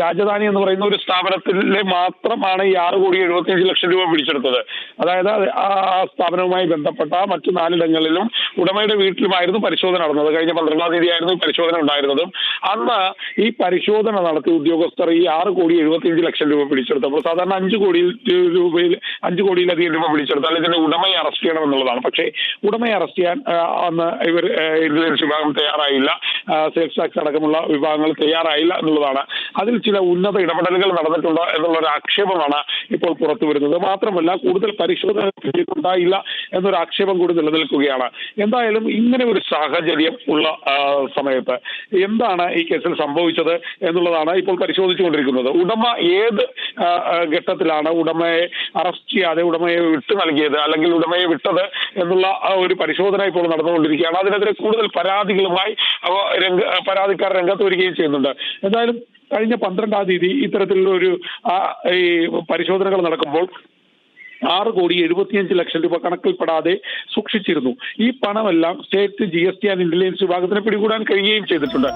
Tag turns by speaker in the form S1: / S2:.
S1: രാജധാനി എന്ന് പറയുന്ന ഒരു സ്ഥാപനത്തിലെ മാത്രമാണ് ഈ 6,75,00,000 രൂപ പിടിച്ചെടുത്തത്. അതായത് ആ സ്ഥാപനവുമായി ബന്ധപ്പെട്ട മറ്റു 4ഇടങ്ങളിലും ഉടമയുടെ വീട്ടിലുമായിരുന്നു പരിശോധന നടന്നത്. കഴിഞ്ഞ 12-ാം തീയതിയായിരുന്നു പരിശോധന ഉണ്ടായിരുന്നതും. അന്ന് ഈ പരിശോധന നടത്തിയ ഉദ്യോഗസ്ഥർ ഈ 6,75,00,000 രൂപ പിടിച്ചെടുത്തപ്പോൾ സാധാരണ 5 കോടിയിലധികം രൂപ പിടിച്ചെടുത്താൽ ഇതിന്റെ ഉടമയെ അറസ്റ്റ് ചെയ്യണം എന്നുള്ളതാണ്. പക്ഷേ ഉടമയെ അറസ്റ്റ് ചെയ്യാൻ അന്ന് ഇവർ ഇന്റലിജൻസ് വിഭാഗം തയ്യാറായില്ല, സെയിൽസ് ടാക്സ് അടക്കമുള്ള വിഭാഗങ്ങൾ തയ്യാറായില്ല എന്നുള്ളതാണ്. അതിൽ ചില ഉന്നത ഇടപെടലുകൾ നടന്നിട്ടുണ്ട് എന്നുള്ള ഒരു ആക്ഷേപമാണ് ഇപ്പോൾ പുറത്തു വരുന്നത്. മാത്രമല്ല കൂടുതൽ പരിശോധന ഉണ്ടായില്ല എന്നൊരു ആക്ഷേപം കൂടി നിലനിൽക്കുകയാണ്. എന്തായാലും ഇങ്ങനെ ഒരു സാഹചര്യം ഉള്ള സമയത്ത് എന്താണ് ഈ കേസിൽ സംഭവിച്ചത് എന്നുള്ളതാണ് ഇപ്പോൾ പരിശോധിച്ചുകൊണ്ടിരിക്കുന്നത്. ഉടമ ഏത് ഘട്ടത്തിലാണ് ഉടമയെ അറസ്റ്റ് ചെയ്യാതെ ഉടമയെ വിട്ടു നൽകിയത് അല്ലെങ്കിൽ ഉടമയെ വിട്ടത് എന്നുള്ള ഒരു പരിശോധന ഇപ്പോൾ നടന്നുകൊണ്ടിരിക്കുകയാണ്. അതിനെതിരെ കൂടുതൽ പരാതികളുമായി പരാതിക്കാർ രംഗത്ത് വരികയും ചെയ്യുന്നുണ്ട്. എന്തായാലും കഴിഞ്ഞ 12-ാം തീയതി ഇത്തരത്തിലുള്ള ഒരു ഈ പരിശോധനകൾ നടക്കുമ്പോൾ 6,75,00,000 രൂപ കണക്കിൽപ്പെടാതെ സൂക്ഷിച്ചിരുന്നു. ഈ പണമെല്ലാം സ്റ്റേറ്റ് GST ആൻഡ് ഇന്റലിജൻസ് വിഭാഗത്തിന് പിടികൂടാൻ കഴിയുകയും ചെയ്തിട്ടുണ്ട്.